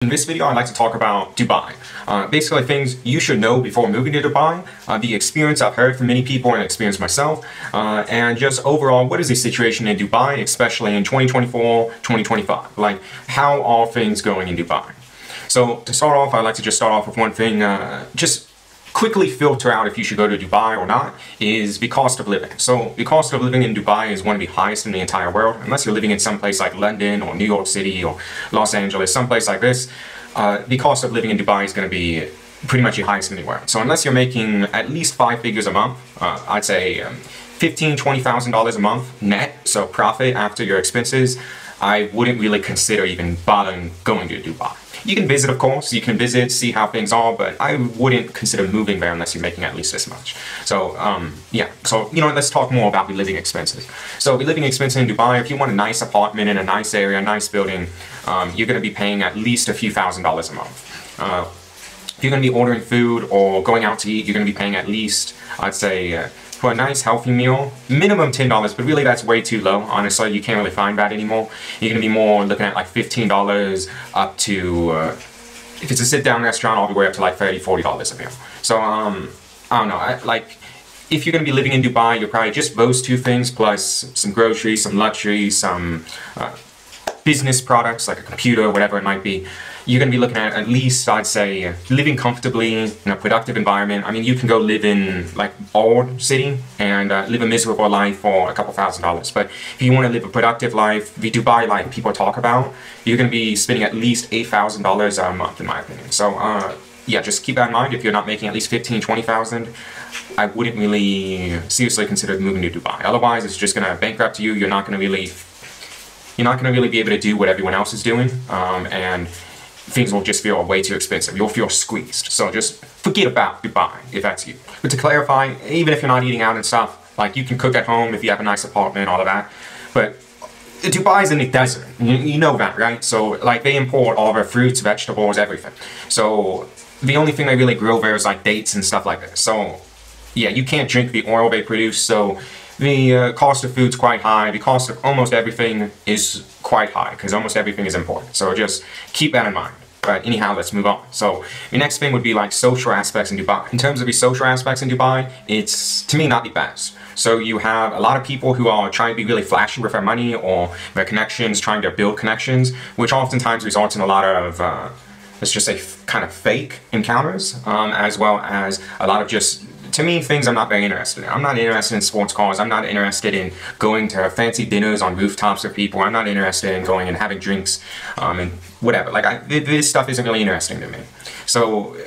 In this video, I'd like to talk about Dubai. Basically, things you should know before moving to Dubai, the experience I've heard from many people and experience myself, and just overall, what is the situation in Dubai, especially in 2024, 2025? Like, how are things going in Dubai? So, to start off, I'd like to just start off with one thing, just quickly filter out if you should go to Dubai or not, is the cost of living. So the cost of living in Dubai is one of the highest in the entire world. Unless you're living in some place like London or New York City or Los Angeles, someplace like this, the cost of living in Dubai is going to be pretty much the highest in the world. So unless you're making at least 5 figures a month, I'd say $15,000, $20,000 a month net, so profit after your expenses, I wouldn't really consider even bothering going to Dubai. You can visit, of course, you can visit, see how things are, but I wouldn't consider moving there unless you're making at least this much. So, yeah, so, let's talk more about the living expenses. So, the living expenses in Dubai, if you want a nice apartment in a nice area, a nice building, you're going to be paying at least a few $1,000s a month. If you're going to be ordering food or going out to eat, you're going to be paying at least, I'd say, for a nice healthy meal, minimum $10, but really that's way too low. Honestly, you can't really find that anymore. You're going to be more looking at like $15 up to, if it's a sit-down restaurant, all the way up to like $30, $40 a meal. So, I don't know, if you're going to be living in Dubai, you're probably just those two things, plus some groceries, some luxuries, some business products like a computer, whatever it might be. You're going to be looking at least, I'd say, living comfortably in a productive environment. I mean, you can go live in like old city and live a miserable life for a couple $1,000s. But if you want to live a productive life, the Dubai life people talk about, you're going to be spending at least $8,000 a month, in my opinion. So, yeah, just keep that in mind. If you're not making at least $15,000, $20,000, I wouldn't really seriously consider moving to Dubai. Otherwise, it's just going to bankrupt you. You're not going to really be able to do what everyone else is doing, and things will just feel way too expensive. You'll feel squeezed. So just forget about Dubai if that's you. But to clarify, even if you're not eating out and stuff, like you can cook at home if you have a nice apartment, all of that. But Dubai is in the desert. You know that, right? So like they import all their fruits, vegetables, everything. So the only thing they really grow there is like dates and stuff like that. So yeah, you can't drink the oil they produce. So the cost of food's quite high. The cost of almost everything is quite high because almost everything is imported. So just keep that in mind. But anyhow, let's move on. So the next thing would be like social aspects in Dubai. In terms of the social aspects in Dubai, it's to me not the best. So you have a lot of people who are trying to be really flashy with their money or their connections, trying to build connections, which oftentimes results in a lot of, let's just say, kind of fake encounters, as well as a lot of just, to me, things I'm not very interested in. I'm not interested in sports cars. I'm not interested in going to fancy dinners on rooftops with people. I'm not interested in going and having drinks and whatever. Like this stuff isn't really interesting to me. So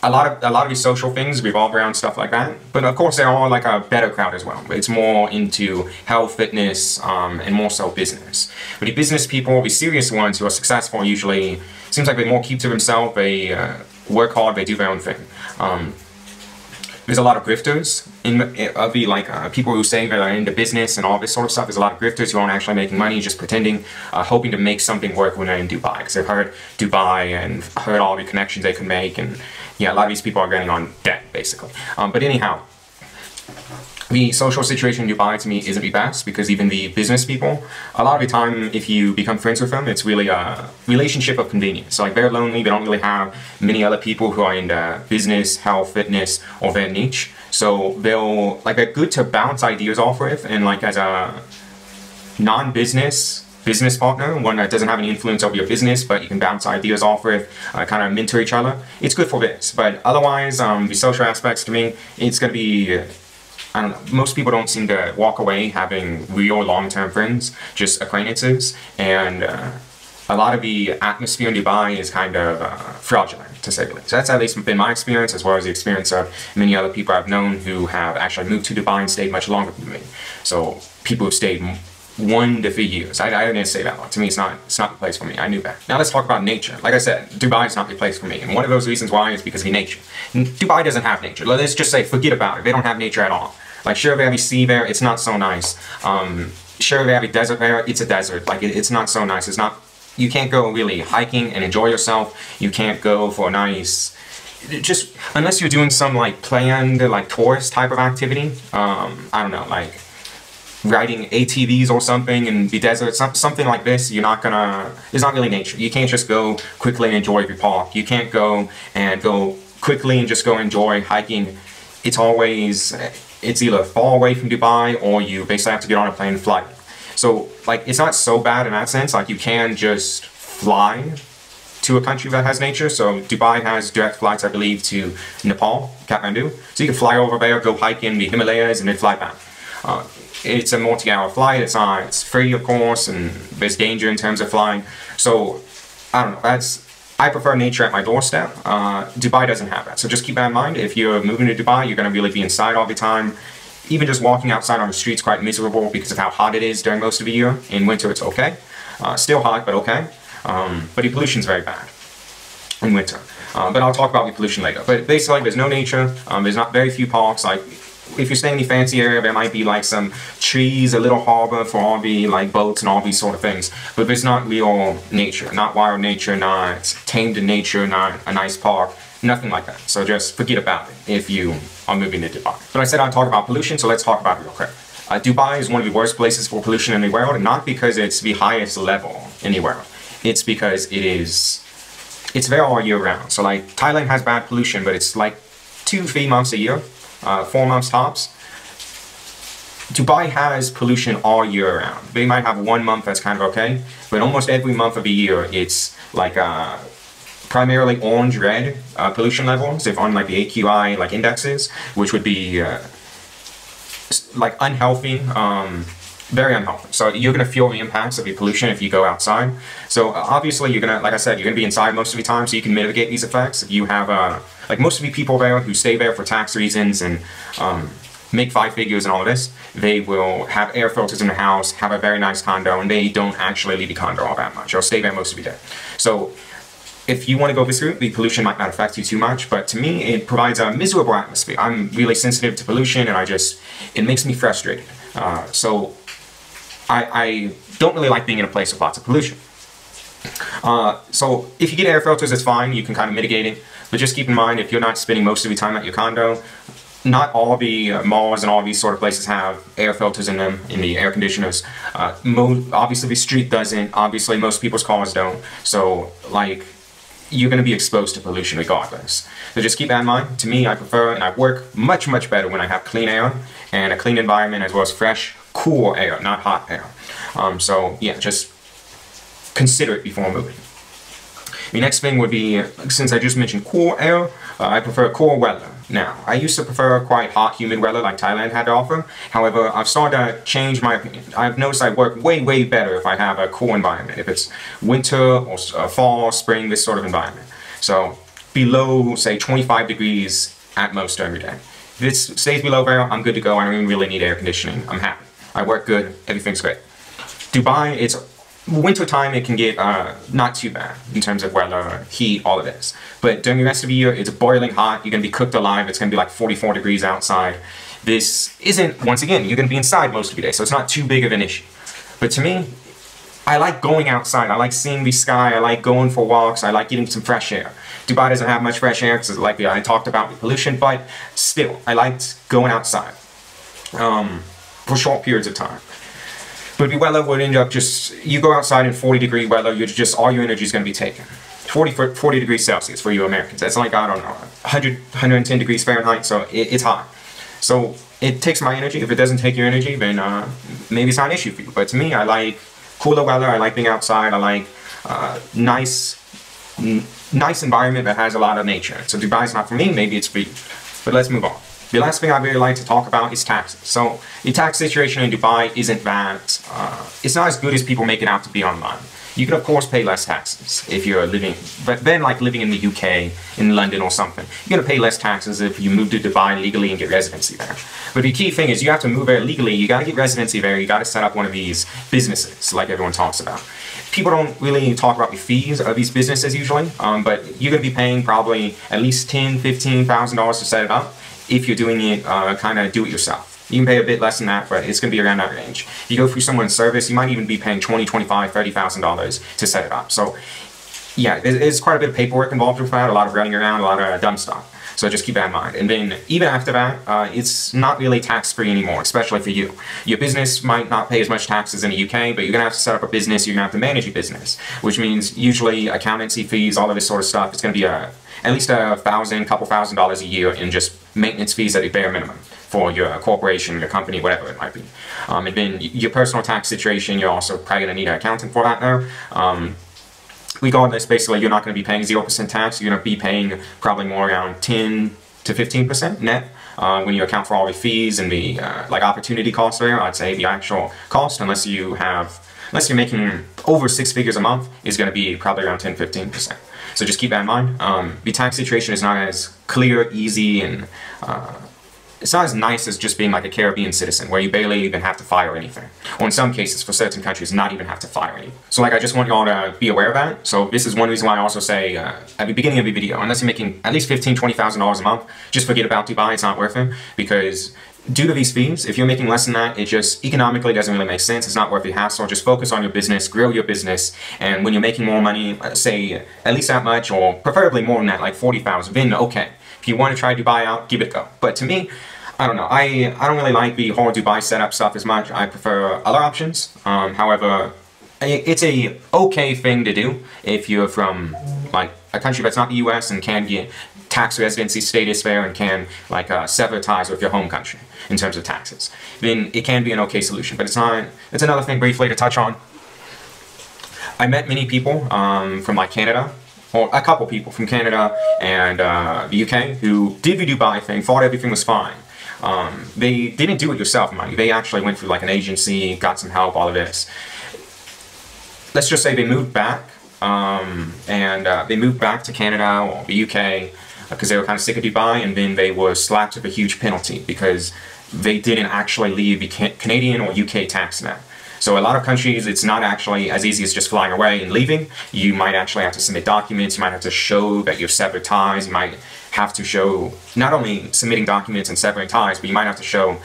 a lot of these social things revolve around stuff like that. But of course, there are like a better crowd as well. It's more into health, fitness, and more so business. But the business people, the serious ones who are successful, usually seems like they more keep to themselves. They work hard. They do their own thing. There's a lot of grifters of the people who say they're into business and all this sort of stuff. There's a lot of grifters who aren't actually making money, just pretending, hoping to make something work when they're in Dubai because they've heard Dubai and heard all the connections they can make, and yeah, a lot of these people are getting on debt basically. But anyhow, the social situation in Dubai to me isn't the best because even the business people, a lot of the time if you become friends with them, it's really a relationship of convenience. So like they're lonely, they don't really have many other people who are into business, health, fitness, or their niche. So they're good to bounce ideas off with, and like as a non-business partner, one that doesn't have any influence over your business, but you can bounce ideas off with, kind of mentor each other. It's good for this, but otherwise, the social aspects to me, it's going to be, I don't know, most people don't seem to walk away having real long-term friends, just acquaintances, and a lot of the atmosphere in Dubai is kind of fraudulent, to say the least. So that's at least been my experience, as well as the experience of many other people I've known who have actually moved to Dubai and stayed much longer than me. So people who've stayed 1 to 3 years. I didn't say that long. To me, it's not the place for me. I knew that. Now let's talk about nature. Like I said, Dubai is not the place for me. And one of those reasons why is because of the nature. Dubai doesn't have nature. Let's just say, forget about it. They don't have nature at all. Like, sure, they have a sea there. It's not so nice. Sure, they have a desert there. It's a desert. Like, it's not so nice. It's not, you can't go really hiking and enjoy yourself. You can't go for a nice, just, unless you're doing some, like, planned, like, tourist type of activity. I don't know, like, riding ATVs or something in the desert, something like this, it's not really nature. You can't just go quickly and enjoy your park. You can't go quickly and just go enjoy hiking. It's either far away from Dubai or you basically have to get on a plane and fly. So like, it's not so bad in that sense. Like, you can just fly to a country that has nature. So Dubai has direct flights, I believe, to Nepal, Kathmandu. So you can fly over there, go hike in the Himalayas, and then fly back. It's a multi-hour flight. It's free, of course, and there's danger in terms of flying. So I don't know. I prefer nature at my doorstep. Dubai doesn't have that. So just keep that in mind. If you're moving to Dubai, you're going to really be inside all the time. Even just walking outside on the streets is quite miserable because of how hot it is during most of the year. In winter, it's okay. Still hot, but okay. But the pollution's very bad in winter. But I'll talk about the pollution later. But basically, there's no nature. There's not very few parks. Like, if you're staying in a fancy area, there might be like some trees, a little harbor for all the like boats and all these sort of things. But there's not real nature, not wild nature, not tamed in nature, not a nice park, nothing like that. So just forget about it if you are moving to Dubai. But I said I'd talk about pollution, so let's talk about it real quick. Dubai is one of the worst places for pollution in the world, and not because it's the highest level in the world. It's because it's there all year round. So like, Thailand has bad pollution, but it's like 2-3 months a year. 4 months tops. Dubai has pollution all year round. They might have 1 month that's kind of okay, but almost every month of the year it's like primarily orange-red pollution levels, if on like the AQI like indexes, which would be like unhealthy, very unhealthy. So you're gonna feel the impacts of the pollution if you go outside. So obviously like I said, you're gonna be inside most of the time, so you can mitigate these effects. If you have like most of the people there who stay there for tax reasons and make 5 figures and all of this, they will have air filters in the house, have a very nice condo, and they don't actually leave the condo all that much. They'll stay there most of the day. So if you want to go this route, the pollution might not affect you too much, but to me, it provides a miserable atmosphere. I'm really sensitive to pollution, and it makes me frustrated. So I don't really like being in a place with lots of pollution. So if you get air filters, it's fine. You can kind of mitigate it. But just keep in mind, if you're not spending most of your time at your condo, not all the malls and all these sort of places have air filters in them, in the air conditioners. Obviously, the street doesn't. Obviously, most people's cars don't. So, like, you're going to be exposed to pollution regardless. So just keep that in mind. To me, I prefer and I work much, much better when I have clean air and a clean environment, as well as fresh, cool air, not hot air. So yeah, just consider it before moving. The next thing would be, since I just mentioned cool air, I prefer cool weather. Now, I used to prefer quite hot, humid weather like Thailand had to offer. However, I've started to change my opinion. I've noticed I work way, way better if I have a cool environment. If it's winter or fall, spring, this sort of environment. So, below, say, 25 degrees at most every day. If it stays below there, I'm good to go. I don't even really need air conditioning. I'm happy. I work good. Everything's great. Dubai, it's winter time, it can get not too bad in terms of weather, heat, all of this. But during the rest of the year, it's boiling hot. You're going to be cooked alive. It's going to be like 44 degrees outside. This isn't, once again, you're going to be inside most of the day, so it's not too big of an issue. But to me, I like going outside. I like seeing the sky. I like going for walks. I like getting some fresh air. Dubai doesn't have much fresh air because, like I talked about, the pollution, but still, I liked going outside for short periods of time. But the weather would end up you go outside in 40-degree weather, all your energy is going to be taken. 40 degrees Celsius for you Americans. That's like, I don't know, 110 degrees Fahrenheit, so it's hot. So it takes my energy. If it doesn't take your energy, then maybe it's not an issue for you. But to me, I like cooler weather. I like being outside. I like nice environment that has a lot of nature. So Dubai's not for me. Maybe it's for you. But let's move on. The last thing I'd really like to talk about is taxes. So the tax situation in Dubai isn't that, it's not as good as people make it out to be online. You can of course pay less taxes if you're living in the UK, in London or something. You're gonna pay less taxes if you move to Dubai legally and get residency there. But the key thing is you have to move there legally, you gotta get residency there, you gotta set up one of these businesses like everyone talks about. People don't really talk about the fees of these businesses usually, but you're gonna be paying probably at least $10,000, $15,000 to set it up. If you're doing it kind of do-it-yourself. You can pay a bit less than that, but it's going to be around that range. If you go through someone's service, you might even be paying $20,000, $25,000, $30,000 to set it up. So yeah, there's quite a bit of paperwork involved with that, a lot of running around, a lot of dumb stuff. So just keep that in mind. And then even after that, it's not really tax-free anymore, especially for you. Your business might not pay as much taxes in the UK, but you're gonna have to set up a business, you're gonna have to manage your business, which means usually accountancy fees, all of this sort of stuff, it's gonna be at least couple thousand dollars a year in just maintenance fees at the bare minimum for your corporation, your company, whatever it might be. And then your personal tax situation, you're also probably gonna need an accountant for that now. Regardless, basically, you're not going to be paying 0% tax. You're going to be paying probably more around 10 to 15% net when you account for all the fees and the like opportunity costs there. I'd say the actual cost, unless you're making over 6 figures a month, is going to be probably around 10-15%. So just keep that in mind. The tax situation is not as clear, easy, and it's not as nice as just being like a Caribbean citizen, where you barely even have to file anything. Or in some cases, for certain countries, not even have to file anything. So like, I just want y'all to be aware of that. So this is one reason why I also say at the beginning of the video, unless you're making at least $15,000-$20,000 a month, just forget about Dubai, it's not worth it. Because due to these fees, if you're making less than that, it just economically doesn't really make sense. It's not worth the hassle. Just focus on your business, grow your business, and when you're making more money, say at least that much, or preferably more than that, like 40,000, then okay. If you want to try Dubai out, give it a go. But to me, I don't know, I don't really like the whole Dubai setup stuff as much. I prefer other options. However, it's a okay thing to do if you're from like a country that's not the US and can get tax residency status there and can like sever ties with your home country in terms of taxes. Then it can be an okay solution, but it's not. It's another thing briefly to touch on. I met many people from like Canada, or a couple people from Canada and the UK who did the Dubai thing, thought everything was fine. They didn't do it yourself, mind you. They actually went through like an agency, got some help, all of this. Let's just say they moved back, they moved back to Canada or the UK because they were kind of sick of Dubai, and then they were slapped with a huge penalty because they didn't actually leave the Canadian or UK tax net. So a lot of countries, it's not actually as easy as just flying away and leaving. You might actually have to submit documents, you might have to show that you've severed ties, you might have to show not only submitting documents and severing ties, but you might have to show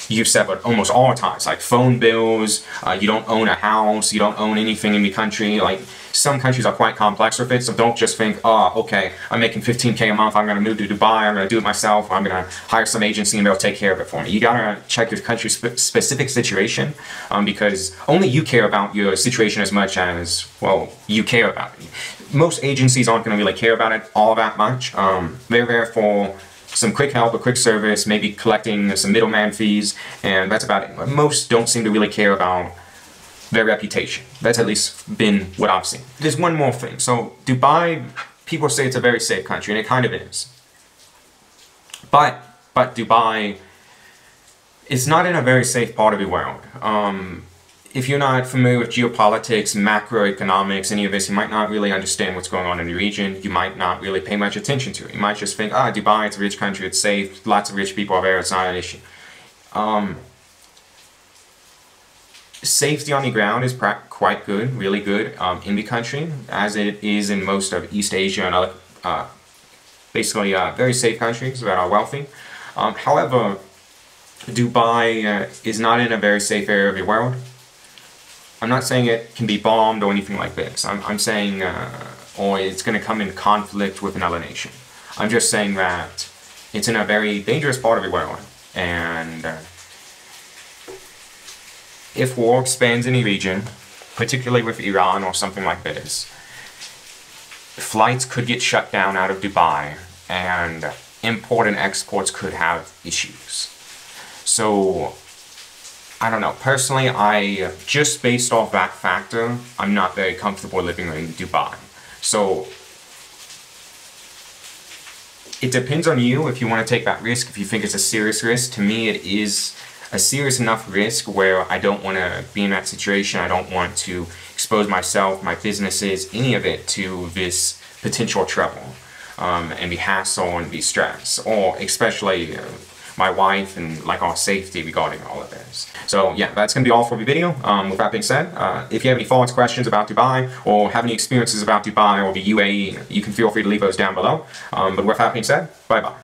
you've severed almost all ties, like phone bills, you don't own a house, you don't own anything in the country. Like, some countries are quite complex with it, so don't just think, oh, okay, I'm making 15K a month, I'm gonna move to Dubai, I'm gonna do it myself, I'm gonna hire some agency and they'll take care of it for me. You gotta check your country's specific situation, because only you care about your situation as much as, well, you care about it. Most agencies aren't gonna really care about it all that much. They're there for some quick help, a quick service, maybe collecting some middleman fees, and that's about it. Most don't seem to really care about their reputation. That's at least been what I've seen. There's one more thing. So Dubai, people say it's a very safe country, and it kind of is. But Dubai is not in a very safe part of the world. If you're not familiar with geopolitics, macroeconomics, any of this, you might not really understand what's going on in the region. You might not really pay much attention to it. You might just think, ah, Dubai, it's a rich country, it's safe, lots of rich people are there, it's not an issue. Safety on the ground is quite good, really good in the country, as it is in most of East Asia and other, basically very safe countries that are wealthy. However, Dubai is not in a very safe area of the world. I'm not saying it can be bombed or anything like this. I'm saying, or it's going to come in conflict with another nation. I'm just saying that it's in a very dangerous part of the world, and if war expands in the region, particularly with Iran or something like this, flights could get shut down out of Dubai, and import and exports could have issues. So, I don't know, personally, just based off that factor, I'm not very comfortable living in Dubai. So, it depends on you if you want to take that risk, if you think it's a serious risk. To me, it is a serious enough risk where I don't want to be in that situation. I don't want to expose myself, my businesses, any of it to this potential trouble, and the hassle and the stress, or especially my wife and like our safety regarding all of this. So yeah, that's gonna be all for the video. With that being said, if you have any thoughts, questions about Dubai, or have any experiences about Dubai or the UAE, you can feel free to leave those down below. But with that being said, bye bye.